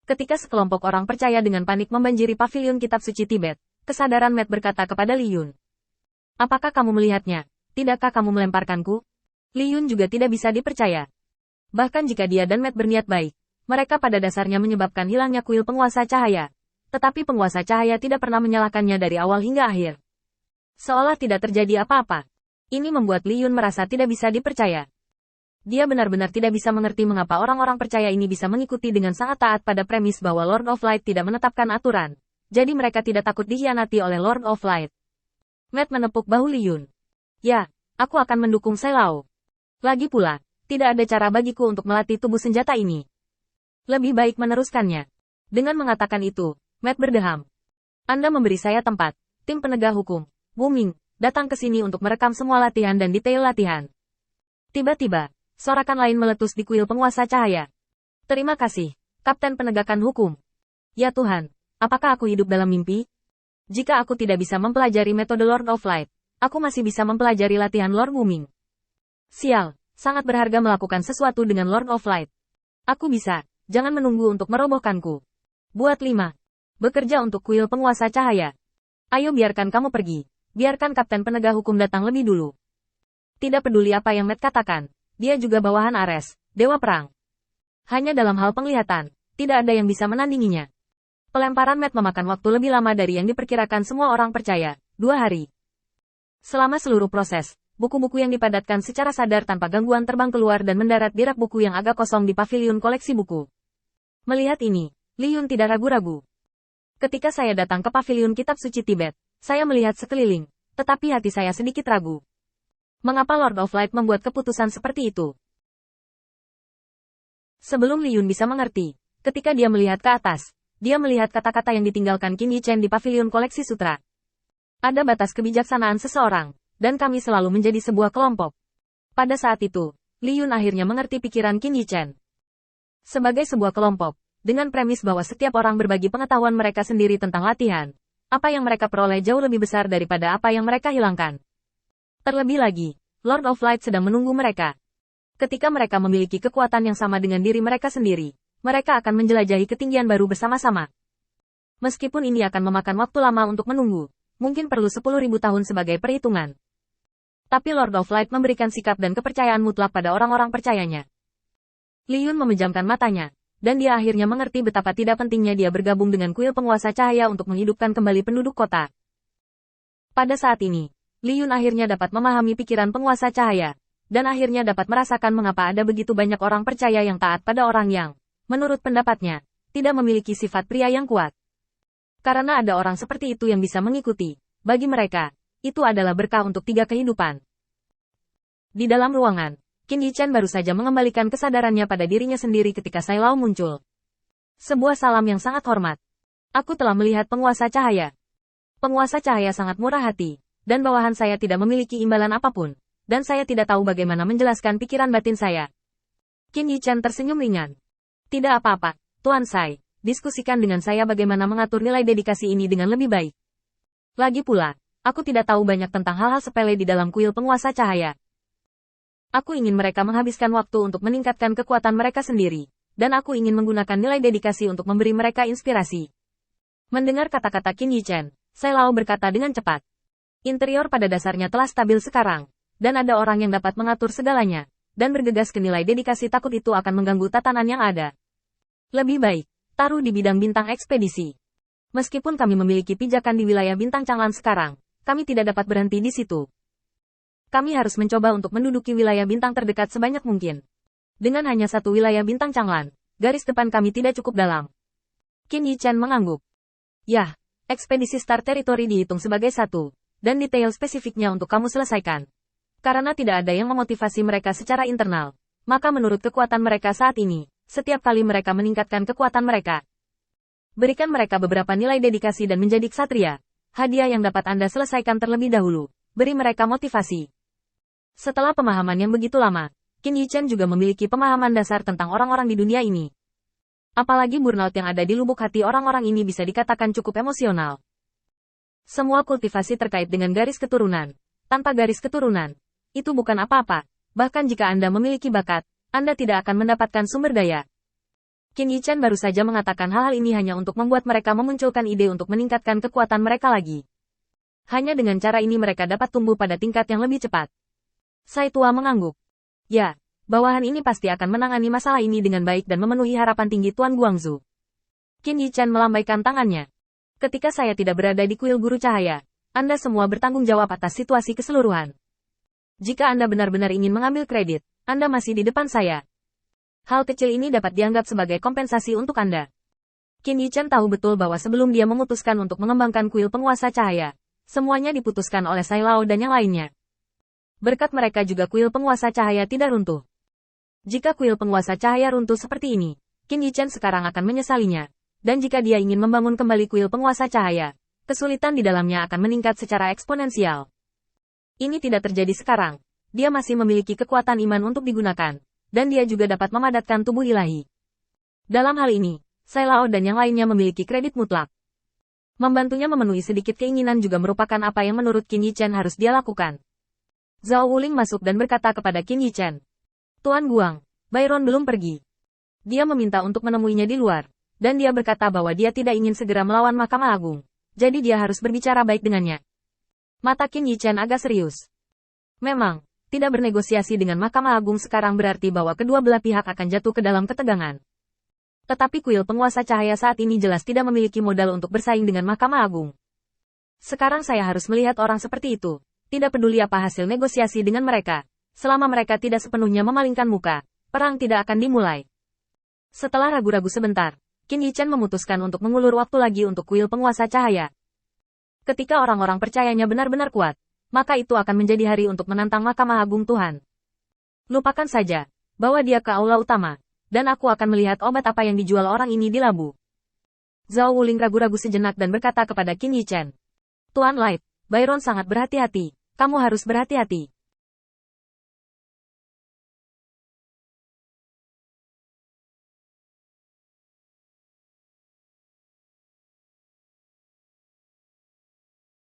Ketika sekelompok orang percaya dengan panik membanjiri pavilion kitab suci Tibet, kesadaran Matt berkata kepada Li Yun. Apakah kamu melihatnya? Tidakkah kamu melemparkanku? Li Yun juga tidak bisa dipercaya. Bahkan jika dia dan Matt berniat baik, mereka pada dasarnya menyebabkan hilangnya kuil penguasa cahaya. Tetapi penguasa cahaya tidak pernah menyalahkannya dari awal hingga akhir. Seolah tidak terjadi apa-apa. Ini membuat Li Yun merasa tidak bisa dipercaya. Dia benar-benar tidak bisa mengerti mengapa orang-orang percaya ini bisa mengikuti dengan sangat taat pada premis bahwa Lord of Light tidak menetapkan aturan. Jadi mereka tidak takut dikhianati oleh Lord of Light. Matt menepuk bahu Li Yun. Ya, aku akan mendukung Sai Lao. Lagi pula, tidak ada cara bagiku untuk melatih tubuh senjata ini. Lebih baik meneruskannya. Dengan mengatakan itu, Matt berdeham. Anda memberi saya tempat, tim penegak hukum, Wu Ming, datang ke sini untuk merekam semua latihan dan detail latihan. Tiba-tiba, sorakan lain meletus di kuil penguasa cahaya. Terima kasih, Kapten Penegakan Hukum. Ya Tuhan, apakah aku hidup dalam mimpi? Jika aku tidak bisa mempelajari metode Lord of Light, aku masih bisa mempelajari latihan Lord Wu Ming. Sial, sangat berharga melakukan sesuatu dengan Lord of Light. Aku bisa, jangan menunggu untuk merobohkanku. Buat 5. Bekerja untuk kuil penguasa cahaya. Ayo biarkan kamu pergi. Biarkan Kapten Penegak Hukum datang lebih dulu. Tidak peduli apa yang Matt katakan, dia juga bawahan Ares, Dewa Perang. Hanya dalam hal penglihatan, tidak ada yang bisa menandinginya. Pelemparan Matt memakan waktu lebih lama dari yang diperkirakan semua orang percaya, 2 hari. Selama seluruh proses, buku-buku yang dipadatkan secara sadar tanpa gangguan terbang keluar dan mendarat di rak buku yang agak kosong di pavilion koleksi buku. Melihat ini, Li Yun tidak ragu-ragu. Ketika saya datang ke pavilion kitab suci Tibet, saya melihat sekeliling, tetapi hati saya sedikit ragu. Mengapa Lord of Light membuat keputusan seperti itu? Sebelum Li Yun bisa mengerti, ketika dia melihat ke atas, dia melihat kata-kata yang ditinggalkan Qin Yi Chen di pavilion koleksi sutra. Ada batas kebijaksanaan seseorang, dan kami selalu menjadi sebuah kelompok. Pada saat itu, Li Yun akhirnya mengerti pikiran Qin Yi Chen. Sebagai sebuah kelompok, dengan premis bahwa setiap orang berbagi pengetahuan mereka sendiri tentang latihan, apa yang mereka peroleh jauh lebih besar daripada apa yang mereka hilangkan. Terlebih lagi, Lord of Light sedang menunggu mereka. Ketika mereka memiliki kekuatan yang sama dengan diri mereka sendiri, mereka akan menjelajahi ketinggian baru bersama-sama. Meskipun ini akan memakan waktu lama untuk menunggu, mungkin perlu 10.000 tahun sebagai perhitungan. Tapi Lord of Light memberikan sikap dan kepercayaan mutlak pada orang-orang percayanya. Li Yun memejamkan matanya, dan dia akhirnya mengerti betapa tidak pentingnya dia bergabung dengan kuil penguasa cahaya untuk menghidupkan kembali penduduk kota. Pada saat ini, Li Yun akhirnya dapat memahami pikiran penguasa cahaya, dan akhirnya dapat merasakan mengapa ada begitu banyak orang percaya yang taat pada orang yang, menurut pendapatnya, tidak memiliki sifat pria yang kuat. Karena ada orang seperti itu yang bisa mengikuti, bagi mereka, itu adalah berkah untuk 3 kehidupan. Di dalam ruangan, Qin Yi Chen baru saja mengembalikan kesadarannya pada dirinya sendiri ketika Sai Lao muncul. Sebuah salam yang sangat hormat. Aku telah melihat penguasa cahaya. Penguasa cahaya sangat murah hati, dan bawahan saya tidak memiliki imbalan apapun, dan saya tidak tahu bagaimana menjelaskan pikiran batin saya. Qin Yi Chen tersenyum ringan. Tidak apa-apa, Tuan Sai, diskusikan dengan saya bagaimana mengatur nilai dedikasi ini dengan lebih baik. Lagi pula, aku tidak tahu banyak tentang hal-hal sepele di dalam kuil penguasa cahaya. Aku ingin mereka menghabiskan waktu untuk meningkatkan kekuatan mereka sendiri, dan aku ingin menggunakan nilai dedikasi untuk memberi mereka inspirasi. Mendengar kata-kata Qin Yi Chen, Sai Lao berkata dengan cepat. Interior pada dasarnya telah stabil sekarang, dan ada orang yang dapat mengatur segalanya, dan bergegas ke nilai dedikasi takut itu akan mengganggu tatanan yang ada. Lebih baik, taruh di bidang bintang ekspedisi. Meskipun kami memiliki pijakan di wilayah bintang Changlan sekarang, kami tidak dapat berhenti di situ. Kami harus mencoba untuk menduduki wilayah bintang terdekat sebanyak mungkin. Dengan hanya satu wilayah bintang Changlan, garis depan kami tidak cukup dalam. Qin Yi Chen mengangguk. Yah, ekspedisi Star Territory dihitung sebagai satu, dan detail spesifiknya untuk kamu selesaikan. Karena tidak ada yang memotivasi mereka secara internal, maka menurut kekuatan mereka saat ini, setiap kali mereka meningkatkan kekuatan mereka, berikan mereka beberapa nilai dedikasi dan menjadi ksatria. Hadiah yang dapat Anda selesaikan terlebih dahulu, beri mereka motivasi. Setelah pemahaman yang begitu lama, Qin Yi Chen juga memiliki pemahaman dasar tentang orang-orang di dunia ini. Apalagi burnout yang ada di lubuk hati orang-orang ini bisa dikatakan cukup emosional. Semua kultivasi terkait dengan garis keturunan. Tanpa garis keturunan, itu bukan apa-apa. Bahkan jika Anda memiliki bakat, Anda tidak akan mendapatkan sumber daya. Qin Yichen baru saja mengatakan hal-hal ini hanya untuk membuat mereka memunculkan ide untuk meningkatkan kekuatan mereka lagi. Hanya dengan cara ini mereka dapat tumbuh pada tingkat yang lebih cepat. Sai Tua mengangguk. Ya, bawahan ini pasti akan menangani masalah ini dengan baik dan memenuhi harapan tinggi Tuan Guangzhou. Qin Yichen melambaikan tangannya. Ketika saya tidak berada di kuil guru cahaya, Anda semua bertanggung jawab atas situasi keseluruhan. Jika Anda benar-benar ingin mengambil kredit, Anda masih di depan saya. Hal kecil ini dapat dianggap sebagai kompensasi untuk Anda. Qin Yichen tahu betul bahwa sebelum dia memutuskan untuk mengembangkan kuil penguasa cahaya, semuanya diputuskan oleh Sai Lao dan yang lainnya. Berkat mereka juga kuil penguasa cahaya tidak runtuh. Jika kuil penguasa cahaya runtuh seperti ini, Qin Yichen sekarang akan menyesalinya. Dan jika dia ingin membangun kembali kuil penguasa cahaya, kesulitan di dalamnya akan meningkat secara eksponensial. Ini tidak terjadi sekarang. Dia masih memiliki kekuatan iman untuk digunakan. Dan dia juga dapat memadatkan tubuh ilahi. Dalam hal ini, Sai Lao dan yang lainnya memiliki kredit mutlak. Membantunya memenuhi sedikit keinginan juga merupakan apa yang menurut Qin Yichen harus dia lakukan. Zhao Wuling masuk dan berkata kepada Qin Yichen. Tuan Guang, Byron belum pergi. Dia meminta untuk menemuinya di luar. Dan dia berkata bahwa dia tidak ingin segera melawan Mahkamah Agung. Jadi dia harus berbicara baik dengannya. Mata Qin Yichen agak serius. Memang, tidak bernegosiasi dengan Mahkamah Agung sekarang berarti bahwa kedua belah pihak akan jatuh ke dalam ketegangan. Tetapi kuil penguasa cahaya saat ini jelas tidak memiliki modal untuk bersaing dengan Mahkamah Agung. Sekarang saya harus melihat orang seperti itu. Tidak peduli apa hasil negosiasi dengan mereka. Selama mereka tidak sepenuhnya memalingkan muka, perang tidak akan dimulai. Setelah ragu-ragu sebentar, Qin Yichen memutuskan untuk mengulur waktu lagi untuk kuil penguasa cahaya. Ketika orang-orang percayanya benar-benar kuat, maka itu akan menjadi hari untuk menantang Mahkamah Agung Tuhan. Lupakan saja, bawa dia ke aula utama, dan aku akan melihat obat apa yang dijual orang ini di labu. Zhao Wuling ragu-ragu sejenak dan berkata kepada Qin Yichen. Tuan Light, Byron sangat berhati-hati, kamu harus berhati-hati.